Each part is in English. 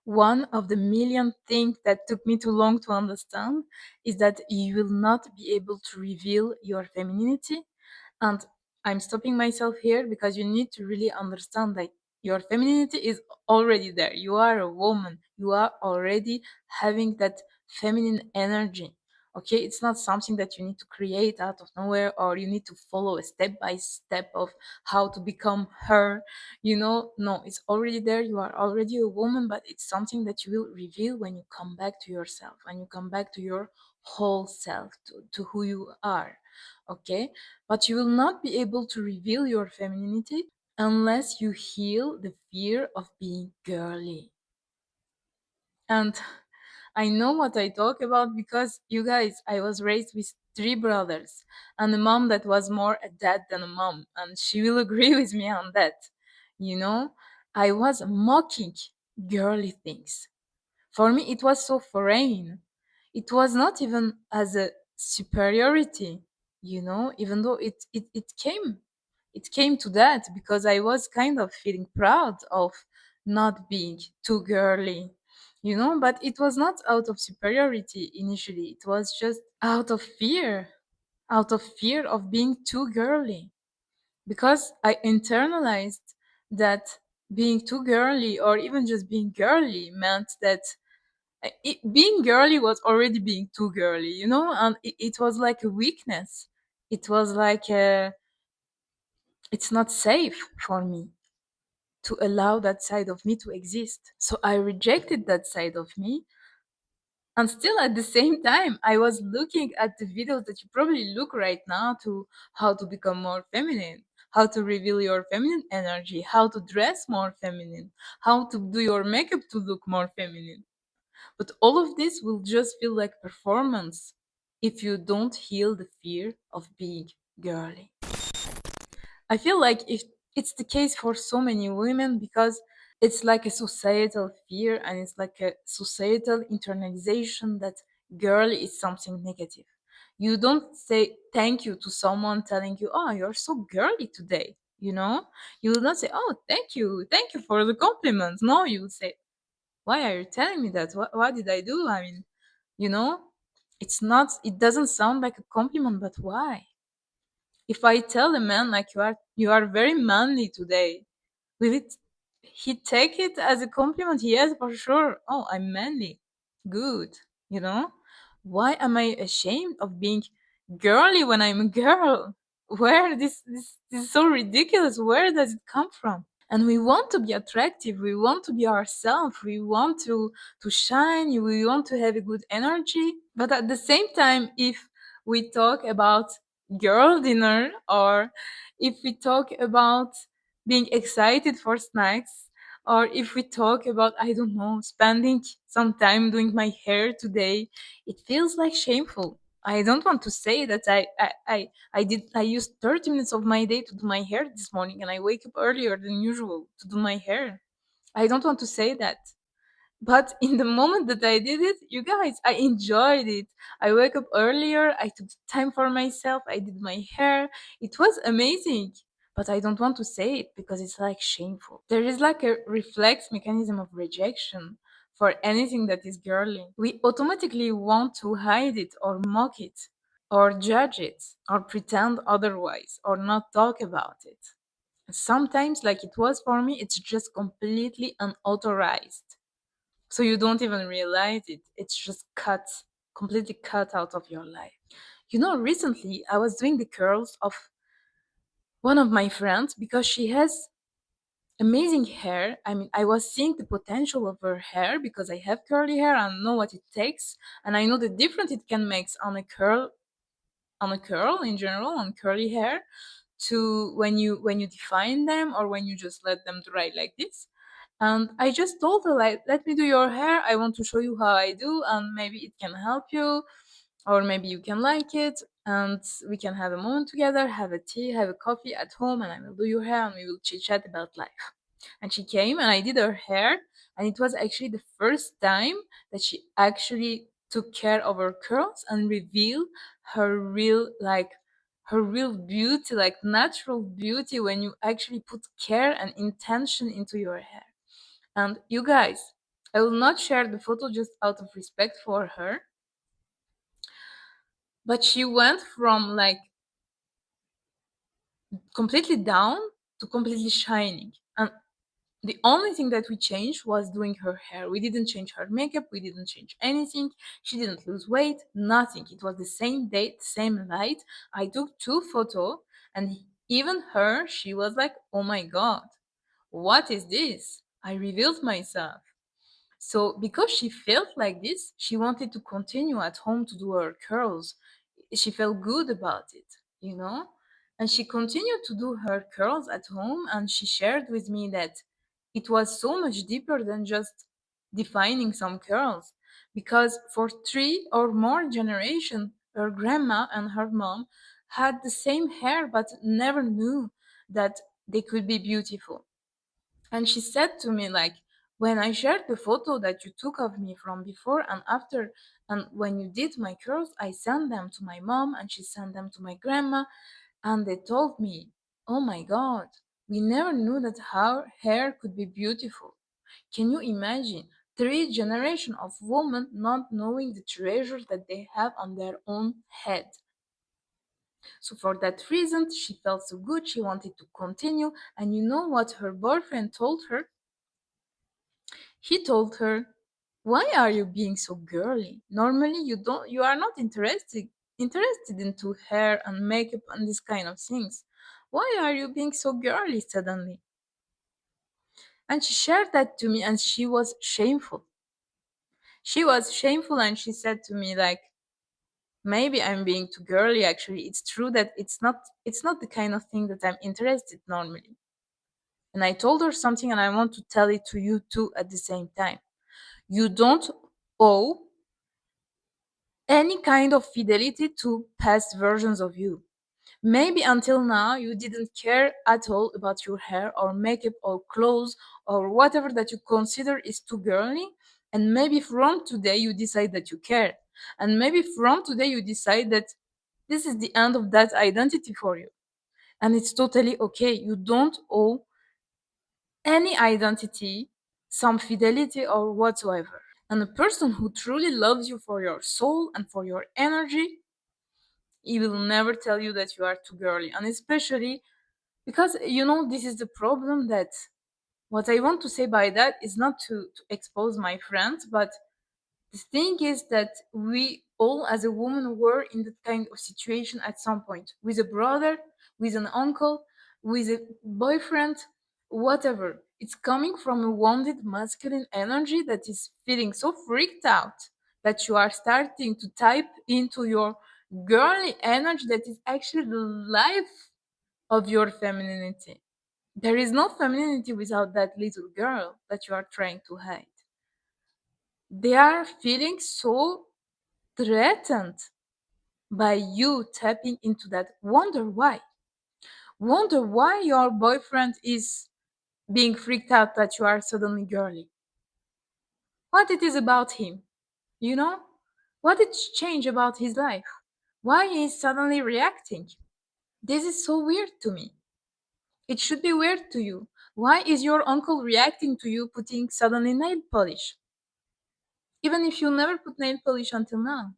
One of the million things that took me too long to understand is that you will not be able to reveal your femininity. And I'm stopping myself here because you need to really understand that your femininity is already there. You are a woman. You are already having that feminine energy. Okay, it's not something that you need to create out of nowhere, or you need to follow a step by step of how to become her. No, it's already there. You are already a woman, but it's something that you will reveal when you come back to yourself, when you come back to your whole self, to who you are. Okay, but you will not be able to reveal your femininity unless you heal the fear of being girly. And I know what I talk about because you guys, I was raised with three brothers and a mom that was more a dad than a mom, and she will agree with me on that. You know, I was mocking girly things. For me, it was so foreign. It was not even as a superiority, even though it came to that because I was kind of feeling proud of not being too girly, but it was not out of superiority initially. It was just out of fear of being too girly, because I internalized that being too girly or even just being girly meant that being girly was already being too girly, and it was like a weakness. It was like it's not safe for me to allow that side of me to exist. So I rejected that side of me. And still at the same time, I was looking at the videos that you probably look right now to how to become more feminine, how to reveal your feminine energy, how to dress more feminine, how to do your makeup to look more feminine. But all of this will just feel like performance if you don't heal the fear of being girly. I feel like if it's the case for so many women because it's like a societal fear and it's like a societal internalization that girl is something negative. You don't say thank you to someone telling you, "Oh, you're so girly today." You will not say, "Oh, thank you for the compliment." No, you will say, "Why are you telling me that? What did I do?" I mean, you know, it doesn't sound like a compliment, but why? If I tell a man like you are very manly today, will it he take it as a compliment? Yes, for sure. Oh, I'm manly. Good. You know? Why am I ashamed of being girly when I'm a girl? Where this is so ridiculous. Where does it come from? And we want to be attractive, we want to be ourselves, we want to shine, we want to have a good energy. But at the same time, if we talk about girl dinner, or if we talk about being excited for snacks, or if we talk about, I don't know, spending some time doing my hair today, it feels like shameful. I don't want to say that I used 30 minutes of my day to do my hair this morning, and I wake up earlier than usual to do my hair. I don't want to say that. But in the moment that I did it, you guys, I enjoyed it. I wake up earlier, I took time for myself, I did my hair. It was amazing. But I don't want to say it because it's like shameful. There is like a reflex mechanism of rejection for anything that is girly. We automatically want to hide it or mock it or judge it or pretend otherwise or not talk about it. Sometimes, like it was for me, it's just completely unauthorized. So you don't even realize it. It's just completely cut out of your life. Recently I was doing the curls of one of my friends because she has amazing hair. I mean, I was seeing the potential of her hair because I have curly hair and know what it takes, and I know the difference it can make on a curl in general, on curly hair, to when you define them or when you just let them dry like this. And I just told her, like, let me do your hair. I want to show you how I do, and maybe it can help you, or maybe you can like it, and we can have a moment together, have a tea, have a coffee at home, and I will do your hair and we will chit chat about life. And she came and I did her hair, and it was actually the first time that she actually took care of her curls and revealed her real, like, her real beauty, like natural beauty, when you actually put care and intention into your hair. And you guys, I will not share the photo just out of respect for her, but she went from like completely down to completely shining. And the only thing that we changed was doing her hair. We didn't change her makeup, we didn't change anything. She didn't lose weight, nothing. It was the same date, same light. I took two photos, and even her, she was like, oh my god, what is this? I revealed myself. So because she felt like this, she wanted to continue at home to do her curls. She felt good about it, you know? And she continued to do her curls at home, and she shared with me that it was so much deeper than just defining some curls. Because for three or more generations, her grandma and her mom had the same hair but never knew that they could be beautiful. And she said to me, like, when I shared the photo that you took of me from before and after, and when you did my curls, I sent them to my mom and she sent them to my grandma, and they told me, oh my god, we never knew that our hair could be beautiful. Can you imagine? Three generations of women not knowing the treasures that they have on their own head. So for that reason, she felt so good, she wanted to continue. And you know what her boyfriend told her? He told her, "Why are you being so girly? Normally you are not interested into hair and makeup and this kind of things. Why are you being so girly suddenly?" And she shared that to me and she was shameful. She was shameful and she said to me like, maybe I'm being too girly actually. It's true that it's not the kind of thing that I'm interested normally. And I told her something and I want to tell it to you too at the same time. You don't owe any kind of fidelity to past versions of you. Maybe until now you didn't care at all about your hair or makeup or clothes or whatever that you consider is too girly. And maybe from today you decide that you care. And maybe from today you decide that this is the end of that identity for you. And it's totally okay. You don't owe any identity some fidelity or whatsoever. And a person who truly loves you for your soul and for your energy, he will never tell you that you are too girly. And especially because, this is the problem that what I want to say by that is not to expose my friends, but the thing is that we all, as a woman, were in that kind of situation at some point with a brother, with an uncle, with a boyfriend, whatever. It's coming from a wounded masculine energy that is feeling so freaked out that you are starting to type into your girly energy that is actually the life of your femininity. There is no femininity without that little girl that you are trying to hide. They are feeling so threatened by you tapping into that. Wonder why your boyfriend is being freaked out that you are suddenly girly. What it is about him, you know? What did change about his life? Why he is suddenly reacting? This is so weird to me. It should be weird to you. Why is your uncle reacting to you putting suddenly nail polish? Even if you never put nail polish until now.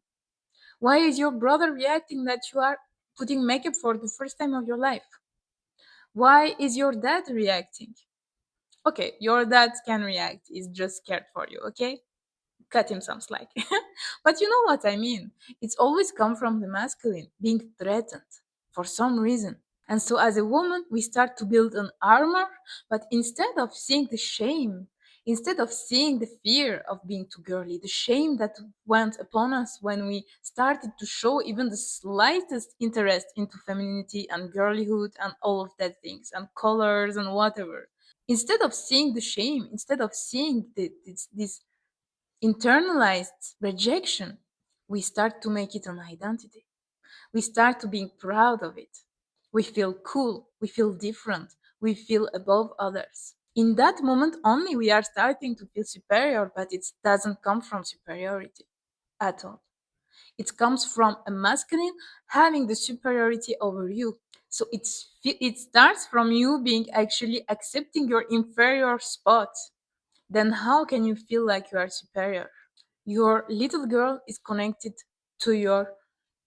Why is your brother reacting that you are putting makeup for the first time of your life? Why is your dad reacting? Okay, your dad can react. He's just scared for you, okay? Cut him some slack. But you know what I mean. It's always come from the masculine, being threatened for some reason. And so, as a woman, we start to build an armor, but instead of seeing the shame, instead of seeing the fear of being too girly, the shame that went upon us when we started to show even the slightest interest into femininity and girlyhood and all of that things and colors and whatever, instead of seeing the shame, instead of seeing this internalized rejection, we start to make it an identity. We start to being proud of it. We feel cool, we feel different, we feel above others. In that moment only we are starting to feel superior, but it doesn't come from superiority at all. It comes from a masculine having the superiority over you. So it starts from you being actually accepting your inferior spot. then how can you feel like you are superior? Your little girl is connected to your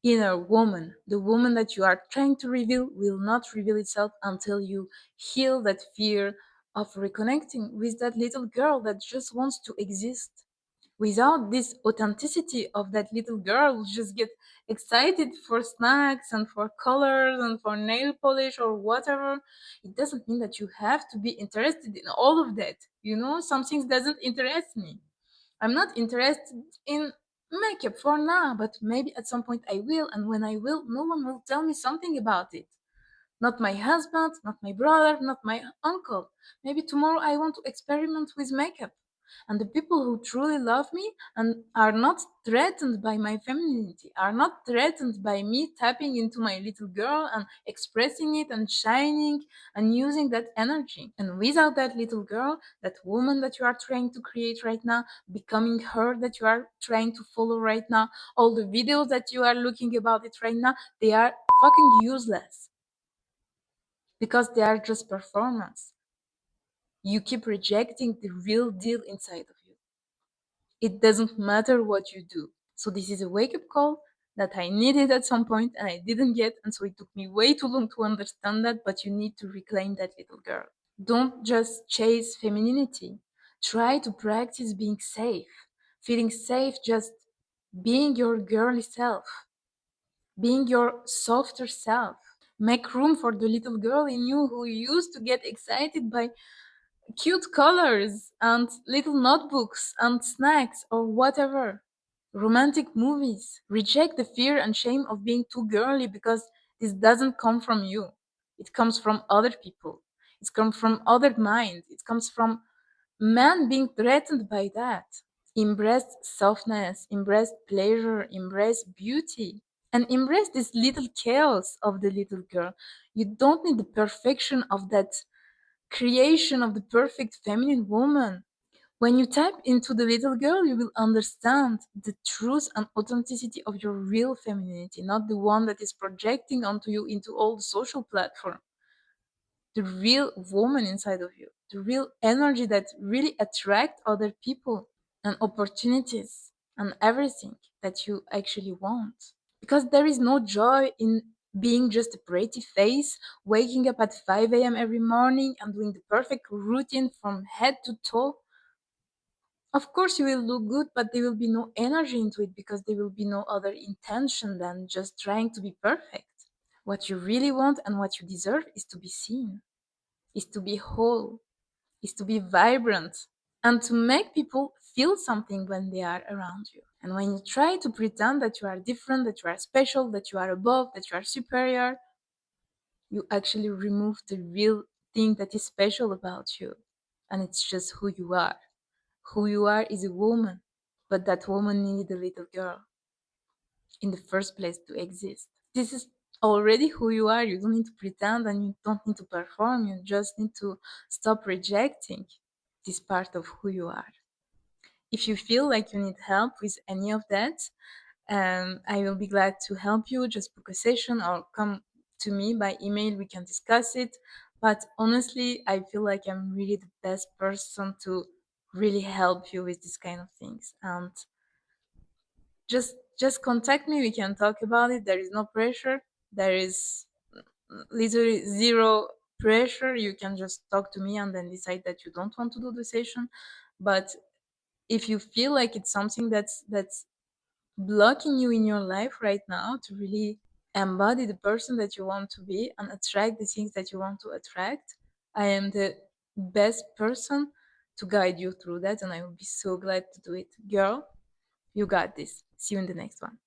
inner woman. The woman that you are trying to reveal will not reveal itself until you heal that fear of reconnecting with that little girl that just wants to exist. Without this authenticity of that little girl who just get excited for snacks and for colors and for nail polish or whatever, it doesn't mean that you have to be interested in all of that. You know, some things doesn't interest me. I'm not interested in makeup for now, but maybe at some point I will, and when I will, no one will tell me something about it. Not my husband, not my brother, not my uncle. Maybe tomorrow I want to experiment with makeup. And the people who truly love me and are not threatened by my femininity, are not threatened by me tapping into my little girl and expressing it and shining and using that energy. And without that little girl, that woman that you are trying to create right now, becoming her that you are trying to follow right now, all the videos that you are looking about it right now, they are fucking useless because they are just performance. You keep rejecting the real deal inside of you. It doesn't matter what you do. So this is a wake-up call that I needed at some point and I didn't get, and so it took me way too long to understand that, but you need to reclaim that little girl. Don't just chase femininity. Try to practice being safe. Feeling safe just being your girly self, being your softer self. Make room for the little girl in you who used to get excited by cute colors and little notebooks and snacks or whatever. Romantic movies. Reject the fear and shame of being too girly because this doesn't come from you. It comes from other people. It comes from other minds. It comes from men being threatened by that. Embrace softness, embrace pleasure, embrace beauty, and embrace this little chaos of the little girl. You don't need the perfection of that creation of the perfect feminine woman. When you tap into the little girl, you will understand the truth and authenticity of your real femininity, not the one that is projecting onto you into all the social platform. The real woman inside of you, the real energy that really attract other people and opportunities and everything that you actually want. Because there is no joy in being just a pretty face, waking up at 5 a.m. every morning and doing the perfect routine from head to toe. Of course, you will look good, but there will be no energy into it because there will be no other intention than just trying to be perfect. What you really want and what you deserve is to be seen, is to be whole, is to be vibrant, and to make people feel something when they are around you. And when you try to pretend that you are different, that you are special, that you are above, that you are superior, you actually remove the real thing that is special about you. And it's just who you are. Who you are is a woman, but that woman needed a little girl in the first place to exist. This is already who you are. You don't need to pretend and you don't need to perform. You just need to stop rejecting this part of who you are. If you feel like you need help with any of that, I will be glad to help you. Just book a session or come to me by email. We can discuss it. But honestly, I feel like I'm really the best person to really help you with this kind of things. And just contact me. We can talk about it. There is no pressure. There is literally zero pressure. You can just talk to me and then decide that you don't want to do the session. But if you feel like it's something that's blocking you in your life right now to really embody the person that you want to be and attract the things that you want to attract, I am the best person to guide you through that, and I will be so glad to do it. Girl, you got this. See you in the next one.